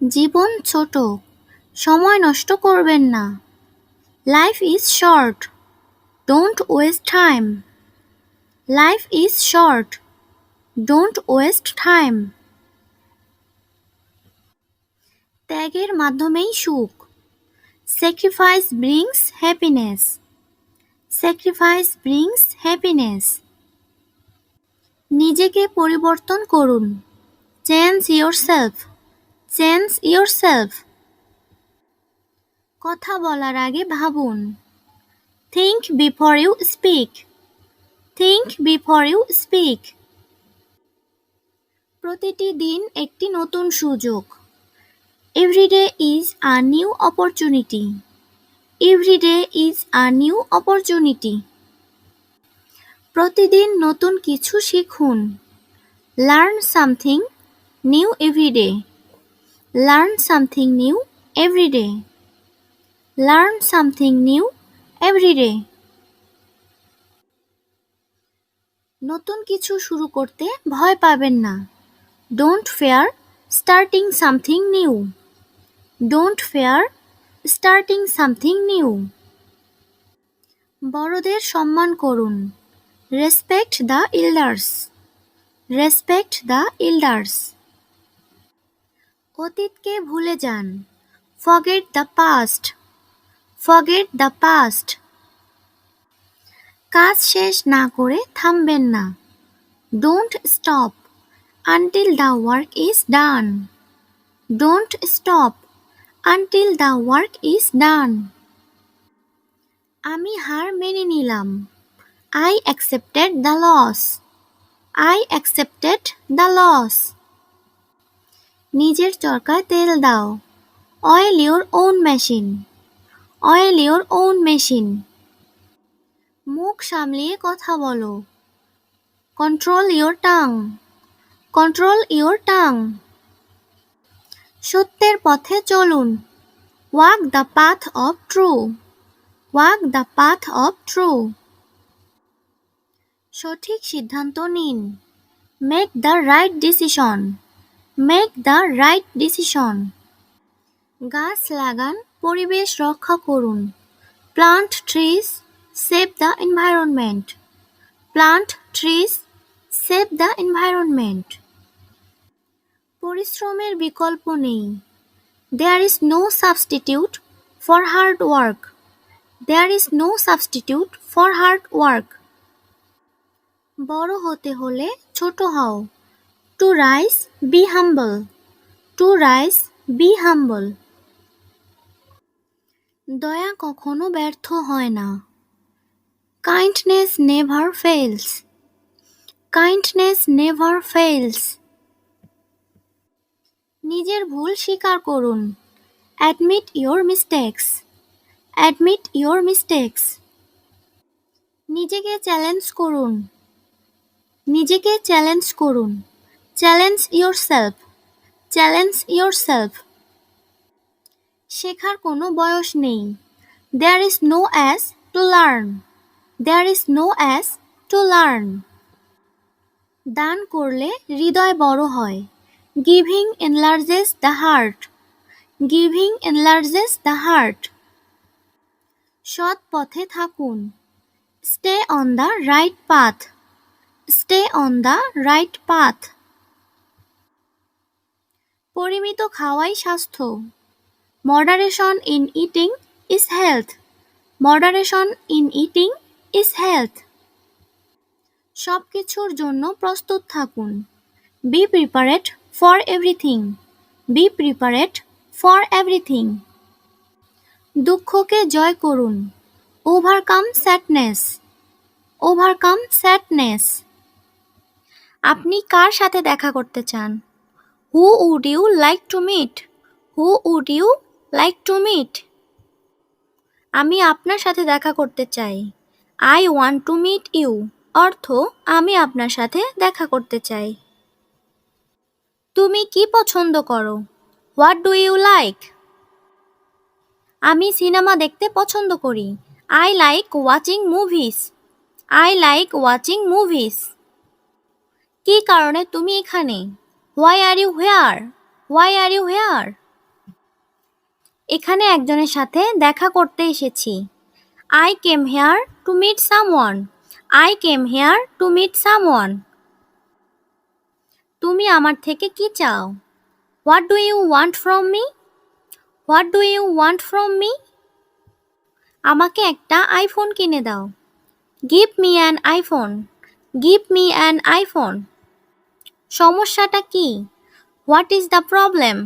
জীবন ছোট, সময় নষ্ট করবেন না। Life is short, don't waste time. Life is short, don't waste time. ত্যাগের মাধ্যমেই সুখ। Sacrifice brings happiness. Sacrifice brings happiness. নিজেকে পরিবর্তন করুন। Change yourself. Change yourself. কথা বলার আগে ভাবুন। Think before you speak. Think before you speak. প্রতিটি দিন একটি নতুন সুযোগ। Every day is a new opportunity. Every day is a new opportunity. প্রতিদিন নতুন কিছু শিখুন। Learn something new every day. Learn something new every day. Learn something new every day. নতুন কিছু শুরু করতে ভয় পাবেন না। Don't fear starting something new. Don't fear starting something new. বড়দের সম্মান করুন। Respect the elders. Respect the elders. অতীতকে ভুলে যান। Forget the past. Forget the past. কাজ শেষ না করে থামবেন না। Don't stop until the work is done. Don't stop until the work is done. আমি হার মেনে নিলাম। I accepted the loss. I accepted the loss. নিজের চরকায় তেল দাও। Oil your own machine. Oil your own machine. মুখ সামলিয়ে কথা বলো। Control your tongue. Control your tongue. সত্যের পথে চলুন। Walk the path of truth. Walk the path of truth. সঠিক সিদ্ধান্ত নিন। Make the right decision. Make the right decision. গাছ লাগান, পরিবেশ রক্ষা করুন। Plant trees, save the environment. Plant trees, save the environment. পরিশ্রমের বিকল্প নেই। There is no substitute for hard work. There is no substitute for hard work. বড় হতে হলে ছোট হও। To rise, be humble. To rise, be humble. দয়া কখনো ব্যর্থ হয় না। Kindness never fails. Kindness never fails. নিজের ভুল স্বীকার করুন। Admit your mistakes. Admit your mistakes. নিজেকে চ্যালেঞ্জ করুন। নিজেকে চ্যালেঞ্জ করুন। Challenge yourself. Challenge yourself. শেখার কোনো বয়স নেই। There is no age to learn. There is no age to learn. দান করলে হৃদয় বড় হয়। Giving enlarges the heart. Giving enlarges the heart. সৎ পথে থাকুন। Stay on the right path. Stay on the right path. পরিমিত খাওয়াই স্বাস্থ্য। Moderation in eating is health. Moderation in eating is health. সব কিছুর জন্য প্রস্তুত থাকুন। Be prepared for everything. Be prepared for everything. দুঃখকে জয় করুন। Overcome sadness. Overcome sadness. আপনি কার সাথে দেখা করতে চান? Who would you like to meet? Who would you like to meet? আমি আপনার সাথে দেখা করতে চাই। I want to meet you. অর্থ আমি আপনার সাথে দেখা করতে চাই। তুমি কি পছন্দ করো? What do you like? আমি সিনেমা দেখতে পছন্দ করি। I like watching movies. I like watching movies. কী কারণে তুমি এখানে? Why are you here? Why are you here? এখানে একজনের সাথে দেখা করতে এসেছি। I came here to meet someone. I came here to meet someone. তুমি আমার থেকে কি চাও? What do you want from me? What do you want from me? আমাকে একটা আইফোন কিনে দাও। Give me an iPhone. Give me an iPhone. সমস্যাটা কি? What is the problem?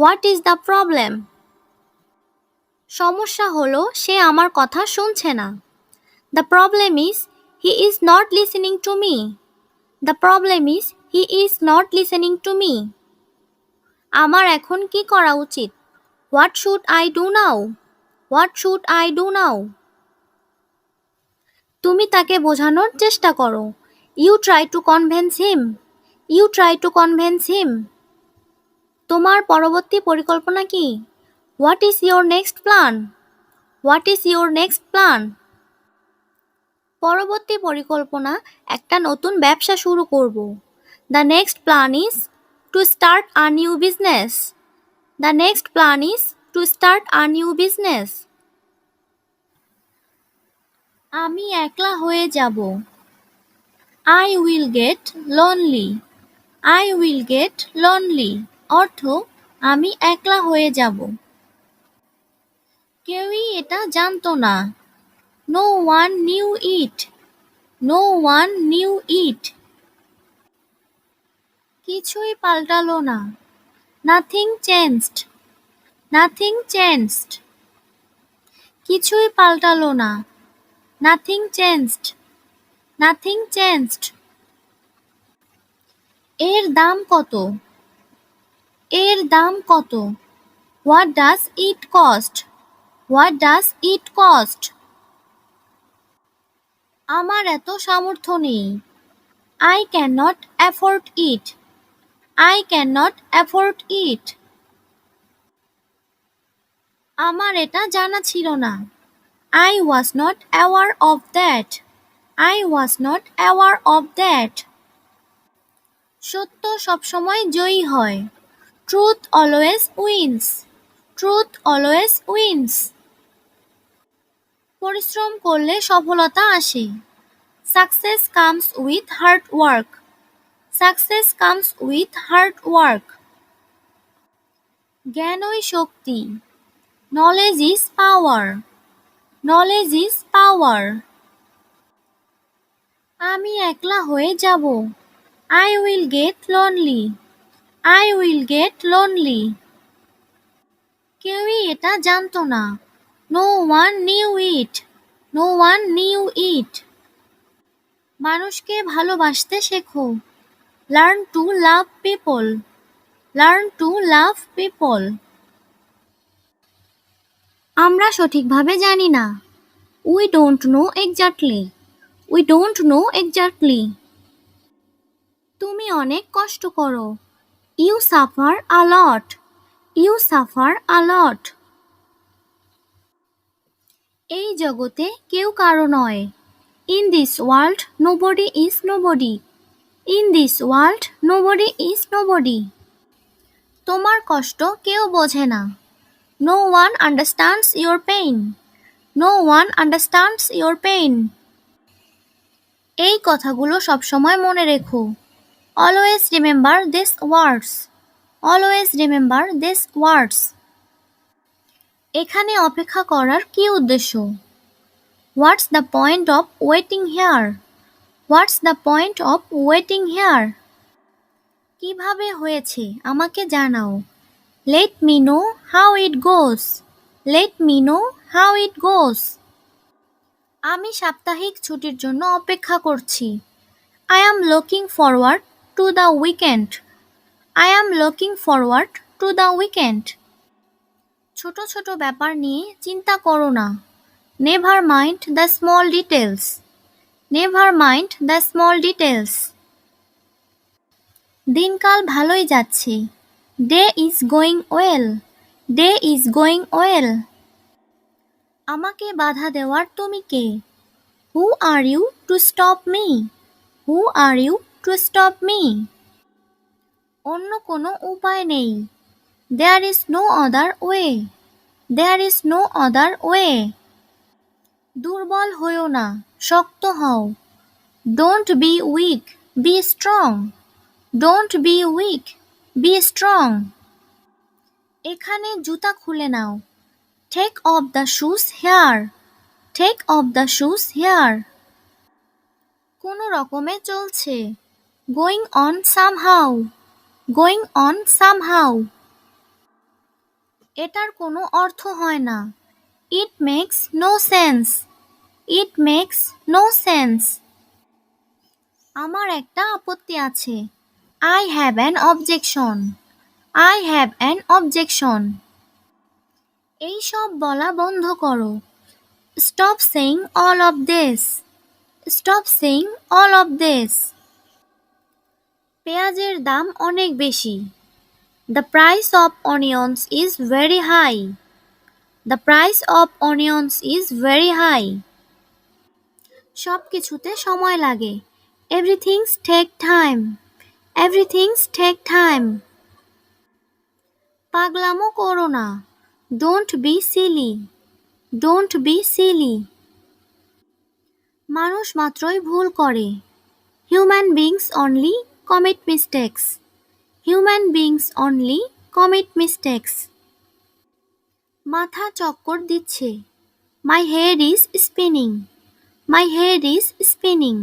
What is the problem? সমস্যা হলো সে আমার কথা শুনছে না। The problem is he is not listening to me. The problem is he is not listening to me. আমার এখন কি করা উচিত? What should I do now? What should I do now? তুমি তাকে বোঝানোর চেষ্টা করো। You try to convince him. You try to convince him. তোমার পরবর্তী পরিকল্পনা কি? What is your next plan? What is your next plan? পরবর্তী পরিকল্পনা একটা নতুন ব্যবসা শুরু করব। The next plan is to start a new business. The next plan is to start a new business. আমি একলা হয়ে যাব। I will get lonely. I will get lonely. অর্থ আমি একলা হয়ে যাব। কেউই এটা জানতো না। No one knew it. No one knew it. কিছুই পাল্টালো না। Nothing changed. Nothing changed. কিছুই পাল্টালো না। Nothing changed. Nothing changed. এর দাম কত? এর দাম কত? What does it cost? What does it cost? আমার এত সামর্থ্য নেই। I cannot afford it. I cannot afford it. আমার এটা জানা ছিল না। I was not aware of that. I was not aware of that. সত্য সবসময় জয়ী হয়। Truth always wins. Truth always wins. পরিশ্রম করলে সফলতা আসে। Success comes with hard work. Success comes with hard work. জ্ঞানই Shakti. Knowledge is power. Knowledge is power. আমি একলা হয়ে যাব। I will get lonely. I will get lonely. কেউই এটা জানতো না। No one knew it. No one knew it. মানুষকে ভালোবাসতে শেখো। Learn to love people. Learn to love people. আমরা সঠিকভাবে জানি না। We don't know exactly. We don't know exactly. তুমি অনেক কষ্ট করো। You suffer a lot. You suffer a lot. এই জগতে কেউ কারো নয়। In this world nobody is nobody. In this world nobody is nobody. তোমার কষ্ট কেউ বোঝে না। No one understands your pain. No one understands your pain. এই কথাগুলো সবসময় মনে রেখো। Always remember these words. Always remember these words. এখানে অপেক্ষা করার কি উদ্দেশ্য? What's the point of waiting here? What's the point of waiting here? কিভাবে হয়েছে আমাকে জানাও। Let me know how it goes. Let me know how it goes. আমি সাপ্তাহিক ছুটির জন্য অপেক্ষা করছি। I am looking forward to the weekend. I am looking forward to the weekend. ছোট ছোট ব্যাপার নিয়ে চিন্তা করো না। Never mind the small details. Never mind the small details. দিনকাল ভালোই যাচ্ছে। Day is going well. Day is going well. আমাকে বাধা দেওয়ার তুমি কে? Who are you to stop me? Who are you to stop me? অন্য কোনো উপায় নেই। There is no other way. There is no other way. দুর্বল হইও না, শক্ত হও। Don't be weak, be strong. Don't be weak, be strong. এখানে জুতা খুলে নাও। Take off the shoes here. Take off the shoes here. কোনো রকমে চলছে। Going on somehow. Going on somehow. এটার কোনো অর্থ হয় না। It makes no sense. It makes no sense. আমার একটা আপত্তি আছে। I have an objection. I have an objection. এই সব বলা বন্ধ করো। Stop saying all of this. Stop saying all of this. পেঁয়াজের দাম অনেক বেশি। The price of onions is very high. The price of onions is very high. সব কিছুতে সময় লাগে। Everything's take time. Everything's take time. পাগলামো করো না। Don't be silly. Don't be silly. মানুষ মাত্রই ভুল করে। Human beings only commit mistakes. Human beings only commit mistakes. মাথা চক্কর দিচ্ছে। My head is spinning. My head is spinning.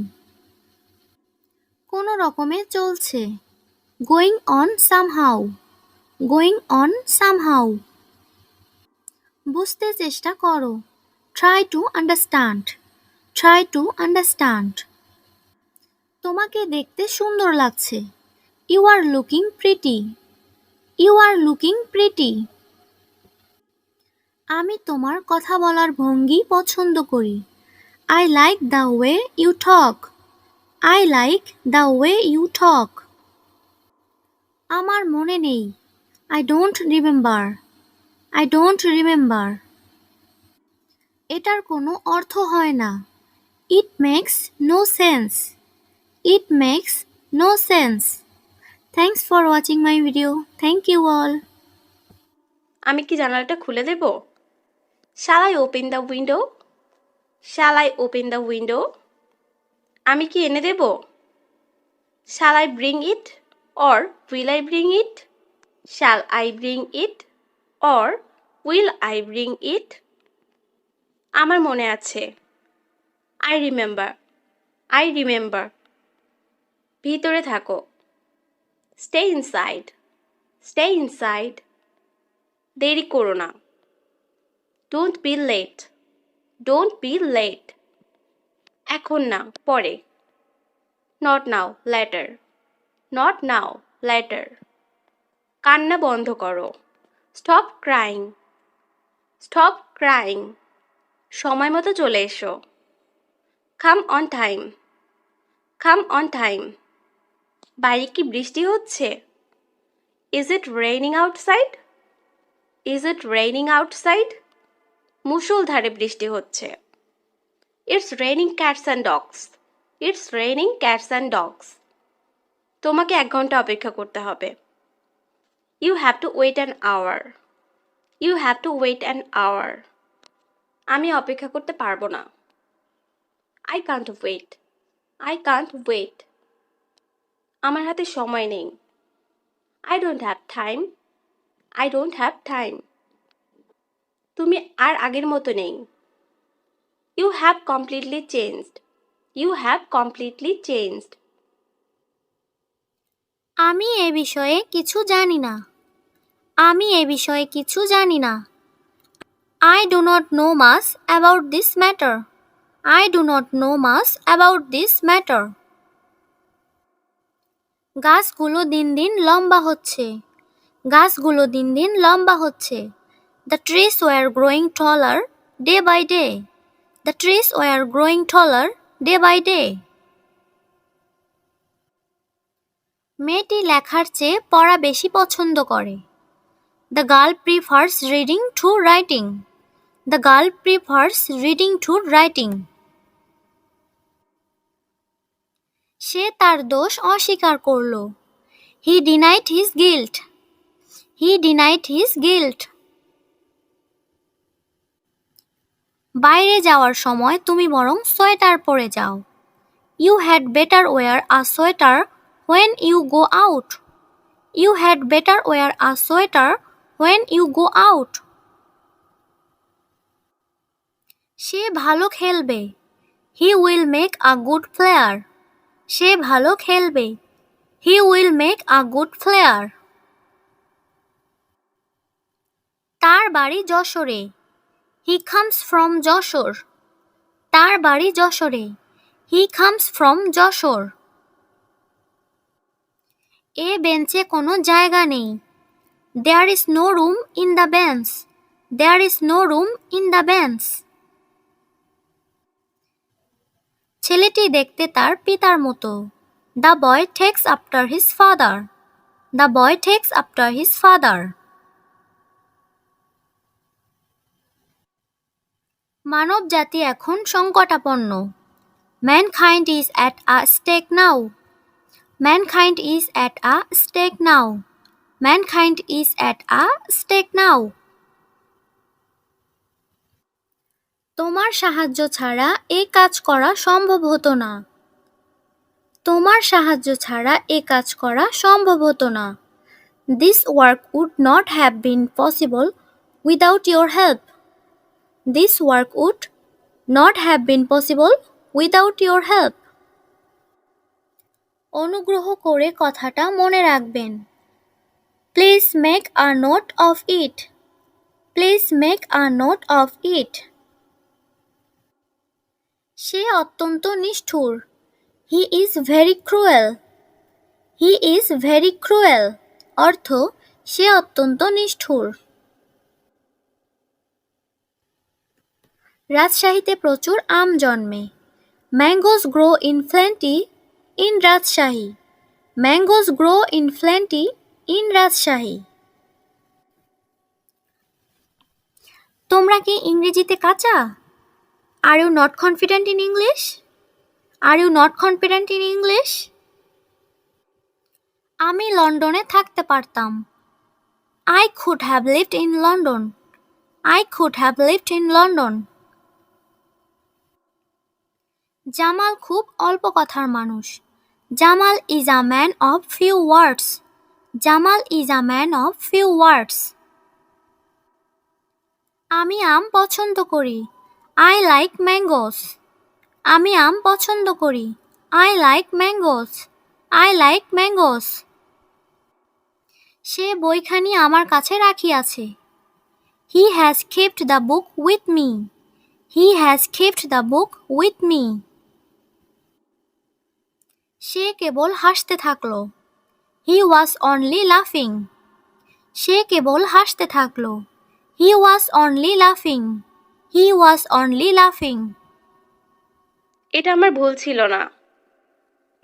কোনো রকমে চলছে। Going on somehow. Going on somehow. বুঝতে চেষ্টা করো। Try to understand. Try to understand. তোমাকে দেখতে সুন্দর লাগছে। You are looking pretty. You are looking pretty. আমি তোমার কথা বলার ভঙ্গি পছন্দ করি। I like the way you talk. I like the way you talk. আমার মনে নেই। I don't remember. I don't remember. এটার কোনো অর্থ হয় না। It makes no sense. It makes no sense. Thanks for watching my video. Thank you all. আমি কি জানালাটা খুলে দেব? Shall I open the window? Shall I open the window? আমি কি এনে দেব? Shall I bring it? Or will I bring it? Shall I bring it? Or will I bring it? আমার মনে আছে। I remember. I remember. ভিতরে থাকো। Stay inside. Stay inside. দেরি করো না। Don't be late. Don't be late. এখন না, পরে। Not now, later. Not now, later. কান্না বন্ধ করো। Stop crying. Stop crying. সময় মতো চলে এসো। Come on time. Come on time. বাইরে কি বৃষ্টি হচ্ছে? Is it raining outside? Is it raining outside? মুষলধারে বৃষ্টি হচ্ছে। It's raining cats and dogs. It's raining cats and dogs. তোমাকে 1 ঘন্টা অপেক্ষা করতে হবে। You have to wait an hour. You have to wait an hour. আমি অপেক্ষা করতে পারবো না। I can't wait. I can't wait. আমার হাতে সময় নেই। I don't have time. I don't have time. তুমি আর আগের মতো নেই। You have completely changed. You have completely changed. আমি এ বিষয়ে কিছু জানি না। আমি এ বিষয়ে কিছু জানি না। I do not know much about this matter. I do not know much about this matter. গাছগুলো দিন দিন লম্বা হচ্ছে। গাছগুলো দিন দিন লম্বা হচ্ছে। The trees were growing taller day by day. The trees were growing taller day by day. মেয়েটি লেখার চেয়ে পড়া বেশি পছন্দ করে। The girl prefers reading to writing. The girl prefers reading to writing. সে তার দোষ অস্বীকার করল। He denied his guilt. He denied his guilt. বাইরে যাওয়ার সময় তুমি বরং সোয়েটার পরে যাও। You had better wear a sweater when you go out. You had better wear a sweater when you go out. সে ভালো খেলবে। He will make a good player. সে ভালো খেলবে। He will make a good player. তার বাড়ি যশোরে। He comes from Jessore. তার বাড়ি যশোরে। He comes from Jessore. এ বেঞ্চে কোনো জায়গা নেই। There is no room in the bench. There is no room in the bench. ছেলেটি দেখতে তার পিতার মতো। The boy takes after his father. The boy takes after his father. মানব জাতি এখন সংকটাপন্ন। Mankind is at a stake now. Mankind is at a stake now. Mankind is at a stake now. তোমার সাহায্য ছাড়া এই কাজ করা সম্ভব হতো না। তোমার সাহায্য ছাড়া এই কাজ করা সম্ভব হতো না। This work would not have been possible without your help. This work would not have been possible without your help. অনুগ্রহ করে কথাটা মনে রাখবেন। Please make a note of it. Please make a note of it. সে অত্যন্ত নিষ্ঠুর। He is very cruel. He is very cruel. অর্থ সে অত্যন্ত নিষ্ঠুর। রাজশাহীতে প্রচুর আম জন্মে। Mangoes grow in plenty in Rajshahi. Mangoes grow in plenty in Rajshahi. তোমরা কি ইংরেজিতে কাঁচা? Are you not confident in English? Are you not confident in English? আমি লন্ডনে থাকতে পারতাম। I could have lived in London. I could have lived in London. Jamal খুব অল্প কথার মানুষ। Jamal is a man of few words. Jamal is a man of few words. আমি আম পছন্দ করি। I like mangoes. আমি আম পছন্দ করি। I like mangoes. I like mangoes. সে বইখানি আমার কাছে রাখিয়াছে। He has kept the book with me. He has kept the book with me. সে কেবল হাসতে থাকলো। He was only laughing. সে কেবল হাসতে থাকলো। He was only laughing. He was only laughing. এটা আমার ভুল ছিল না।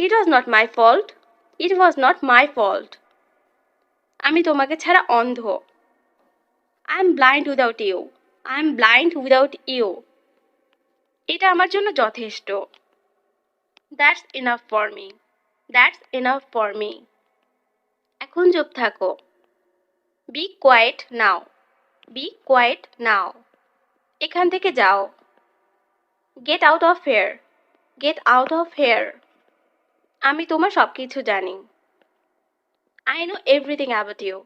It was not my fault. It was not my fault. আমি তোমাকে ছাড়া অন্ধ। I am blind without you. I am blind without you. এটা আমার জন্য যথেষ্ট। That's enough for me. That's enough for me. এখন চুপ থাকো। Be quiet now. Be quiet now. এখান থেকে যাও। Get out of here. Get out of here. আমি তোমার সবকিছু জানি। I know everything about you.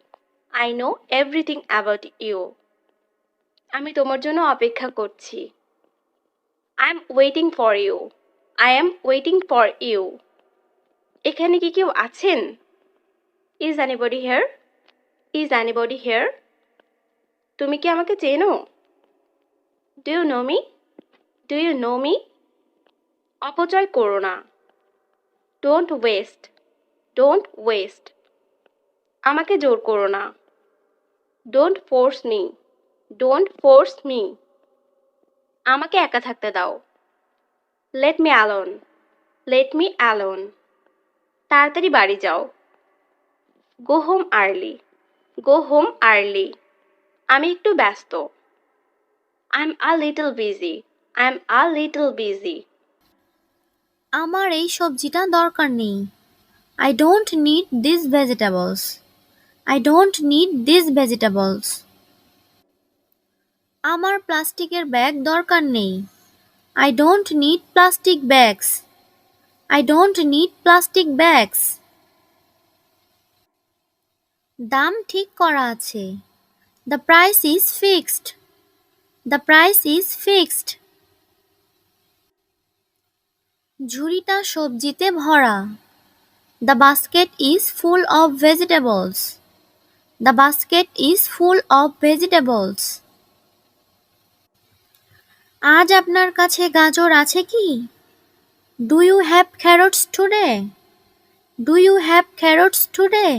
I know everything about you. আমি তোমার জন্য অপেক্ষা করছি। I am waiting for you. I am waiting for you. এখানে কি কেউ আছেন? Is anybody here? Is anybody here? তুমি কি আমাকে চেনো? Do you know me? Do you know me? অপচয় করো না। Don't waste. Don't waste. আমাকে জোর করো না। Don't force me. Don't force me. আমাকে একা থাকতে দাও। Let me alone. Let me alone. তাড়াতাড়ি বাড়ি যাও। Go home early. Go home early. আমি একটু ব্যস্ত। I'm a little busy. I'm a little busy. আমার এই সবজিটা দরকার নেই। I don't need these vegetables. I don't need these vegetables. আমার প্লাস্টিকের ব্যাগ দরকার নেই। I don't need plastic bags. I don't need plastic bags. দাম ঠিক করা আছে। The price is fixed. The price is fixed. ঝুড়িটা সবজিতে ভরা। The basket is full of vegetables. The basket is full of vegetables. আজ আপনার কাছে গাজর আছে কি? Do you have carrots today? Do you have carrots today?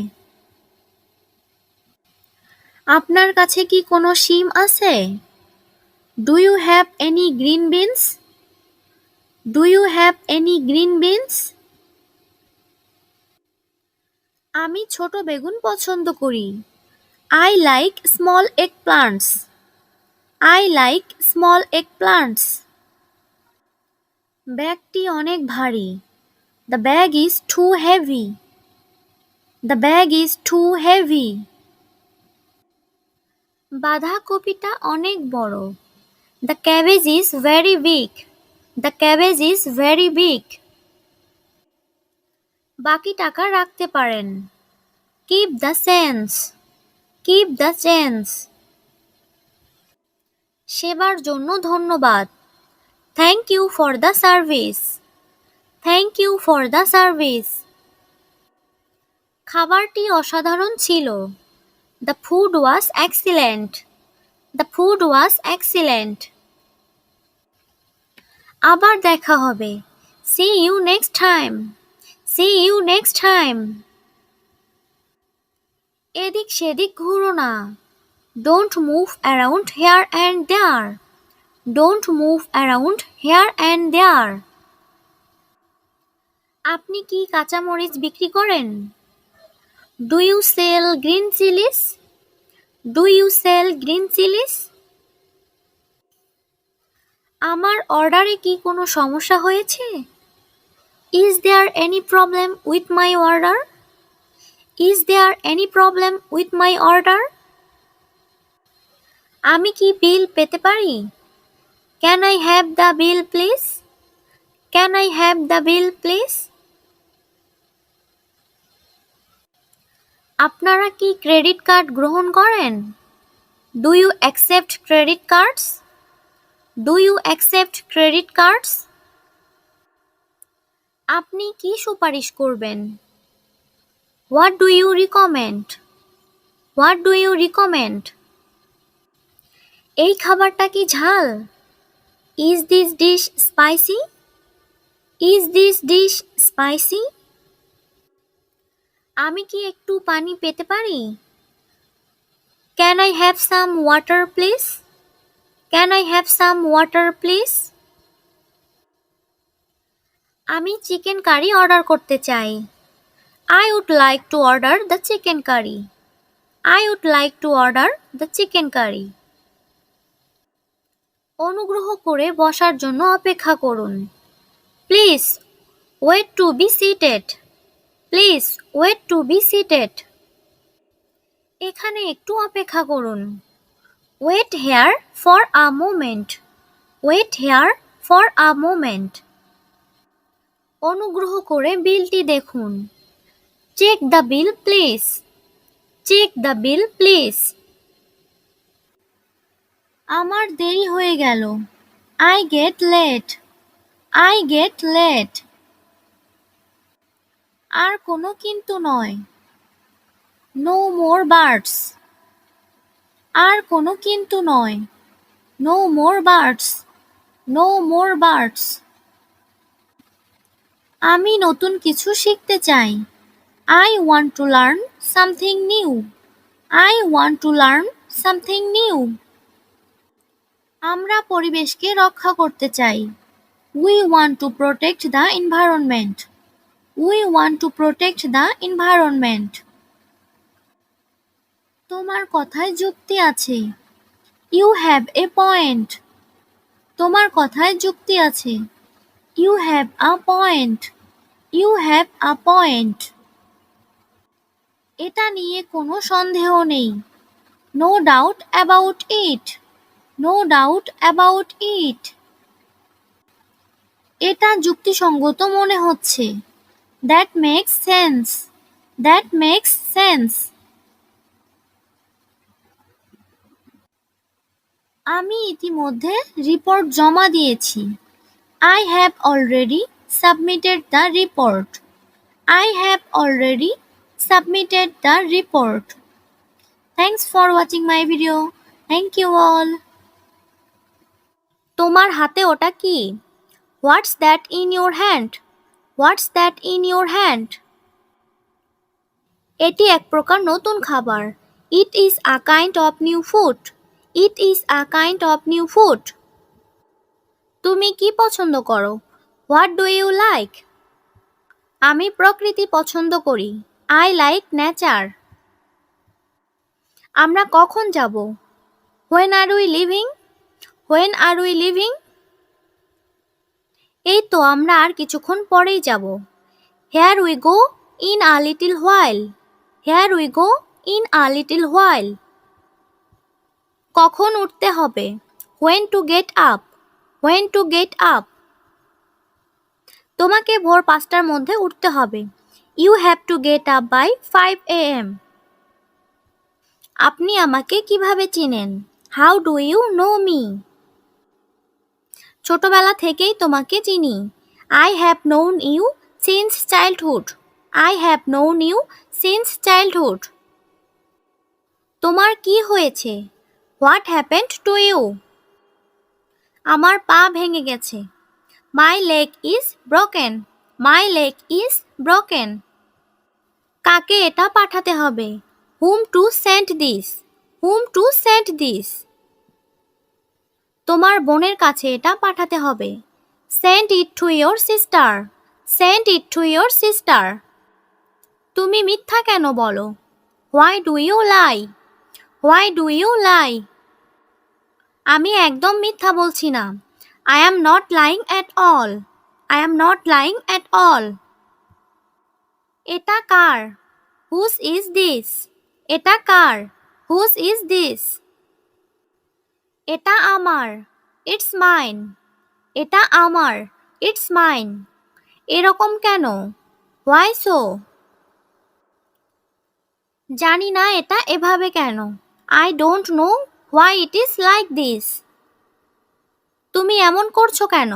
আপনার কাছে কি কোনো শিম আছে? Do you have any green beans? Do you have any green beans? আমি ছোট বেগুন পছন্দ করি। I like small eggplants. I like small eggplants. ব্যাগটি অনেক ভারী। The bag is too heavy. The bag is too heavy. বাঁধাকপিটা অনেক বড়। The cabbage is very big. The cabbage is very big. বাকি টাকা রাখতে পারেন। Keep the change. Keep the change. সেবার জন্য ধন্যবাদ। Thank you for the service. Thank you for the service. খাবারটি অসাধারণ ছিল। The food was excellent. The food was excellent. আবার দেখা হবে। See you next time. See you next time. এদিক সেদিক ঘুরো না। Don't move around here and there. Don't move around here and there. আপনি কি কাঁচামরিচ বিক্রি করেন? Do you sell green chilies? Do you sell green chilies? আমার অর্ডারে কি কোনো সমস্যা হয়েছে? Is there any problem with my order? Is there any problem with my order? আমি কি বিল পেতে পারি? Can I have the bill please? Can I have the bill please? আপনারা কি ক্রেডিট কার্ড গ্রহণ করেন? Do you accept credit cards? Do you accept credit cards? আপনি কি সুপারিশ করবেন? What do you recommend? What do you recommend? এই খাবারটা কি ঝাল? Is this dish spicy? Is this dish spicy? আমি কি একটু পানি পেতে পারি? Can I have some water please? Can I have some water please? আমি চিকেন কারি অর্ডার করতে চাই। I would like to order the chicken curry. I would like to order the chicken curry. অনুগ্রহ করে বসার জন্য অপেক্ষা করুন। Please wait to be seated. Please wait to be seated. এখানে একটু অপেক্ষা করুন। Wait here for a moment. Wait here for a moment. অনুগ্রহ করে বিলটি দেখুন। Check the bill please. Check the bill please. আমার দেরি হয়ে গেল। I get late. I get late. আর কোনো কিন্তু নয়। No more buts. আর কোনো কিন্তু নয়। No more buts. No more buts. আমি নতুন কিছু শিখতে চাই। I want to learn something new. I want to learn something new. আমরা পরিবেশকে রক্ষা করতে চাই। We want to protect the environment. We want to protect the environment. তোমার কথায় যুক্তি আছে। You have a point. তোমার কথায় যুক্তি আছে। You have a point. You have a point. এটা নিয়ে কোনো সন্দেহ নেই। No doubt about it. No doubt about it. এটা যুক্তিসঙ্গত মনে হচ্ছে। That makes sense. That makes sense. আমি ইতিমধ্যে রিপোর্ট জমা দিয়েছি। I have already submitted the report. I have already submitted the report. Thanks for watching my video. Thank you all. তোমার হাতে ওটা কি? What's that in your hand? What's that in your hand? এটি এক প্রকার নতুন খাবার। It is a kind of new food. It is a kind of new food. তুমি কি পছন্দ করো? What do you like? আমি প্রকৃতি পছন্দ করি। I like nature. আমরা কখন যাব? When are we leaving? When are we leaving? এই তো আমরা আর কিছুক্ষণ পরেই যাব। Here we go in a little while. Here we go in a little while. কখন উঠতে হবে? When to get up? When to get up? তোমাকে ভোর 5টার মধ্যে উঠতে হবে। You have to get up by 5 a.m. আপনি আমাকে কিভাবে চিনেন? How do you know me? ছোটবেলা থেকেই তোমাকে চিনি। I have known you since childhood. I have known you since childhood. তোমার কি হয়েছে? What happened to you? আমার পা ভেঙে গেছে। My leg is broken. My leg is broken. কাকে এটা পাঠাতে হবে? Whom to send this? Whom to send this? তোমার বোনের কাছে এটা পাঠাতে হবে। Send it to your sister. Send it to your sister. তুমি মিথ্যা কেন বলো? Why do you lie? Why do you lie? আমি একদম মিথ্যা বলছি না। I am not lying at all. I am not lying at all. এটা কার? Whose is this? এটা কার? Whose is this? এটা আমার। It's mine. এটা আমার। It's mine. এরকম কেন? Why so? জানি না এটা এভাবে কেন। I don't know why it is like this. তুমি এমন করছো কেন?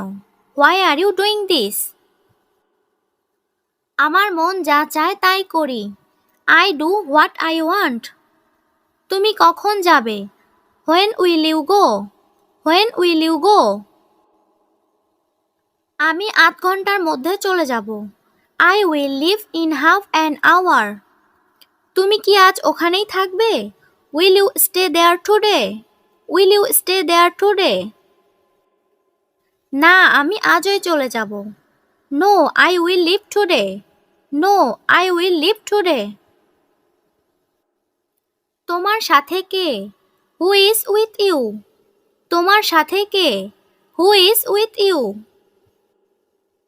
Why are you doing this? আমার মন যা চায় তাই করি। I do what I want. তুমি কখন যাবে? When will you go? When will you go? আমি 8 ঘন্টার মধ্যে চলে যাব। I will leave in half an hour. তুমি কি আজ ওখানেই থাকবে? Will you stay there today? Will you stay there today? না, আমি আজই চলে যাব। No, I will leave today. No, I will leave today. তোমার সাথে কে? Who is with you? তোমার সাথে কে? Who is with you?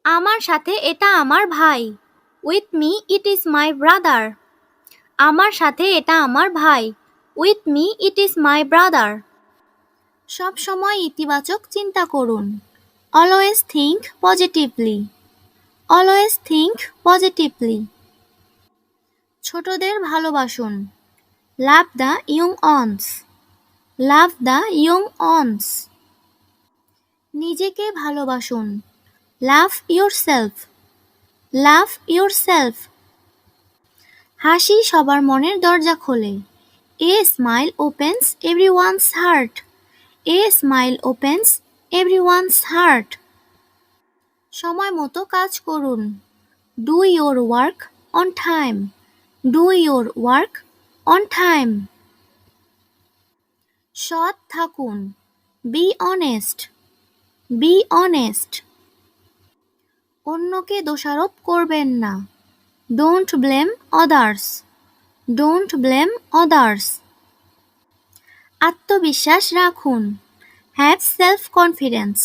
আমার সাথে এটা আমার ভাই। With me it is my brother. আমার সাথে এটা আমার ভাই। With me it is my brother. সব সময় ইতিবাচক চিন্তা করুন। Always think positively. Always think positively. ছোটদের ভালোবাসুন। Love the young ones. Love the young ones. নিজেকে ভালোবাসুন। Love yourself. Love yourself. হাসি সবার মনের দরজা খোলে। A smile opens everyone's heart. A smile opens everyone's heart. সময় মতো কাজ করুন। Do your work on time. Do your work on time. সৎ থাকুন। Be honest. Be honest. অন্যকে দোষারোপ করবেন না। Don't blame others. Don't blame others. আত্মবিশ্বাস রাখুন। Have self-confidence.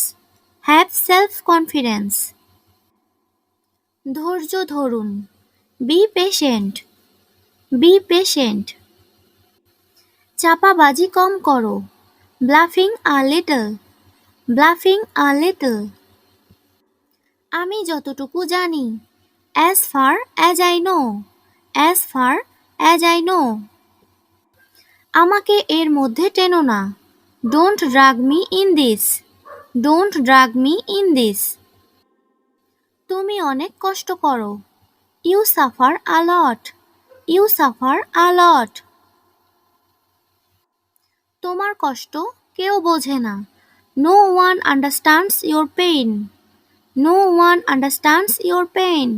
Have self-confidence. ধৈর্য ধরুন। Be patient. Be patient. চাপাবাজি কম করো। bluffing a little, bluffing a little. আমি যতটুকু জানি, as far as I know, as far as I know. আমাকে এর মধ্যে টেনো না, don't drag me in this, don't drag me in this. তুমি অনেক কষ্ট করো, you suffer a lot, you suffer a lot. তোমার কষ্ট কেউ বোঝে না, no one understands your pain, no one understands your pain.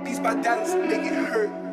Beats by Dallas, make it hurt.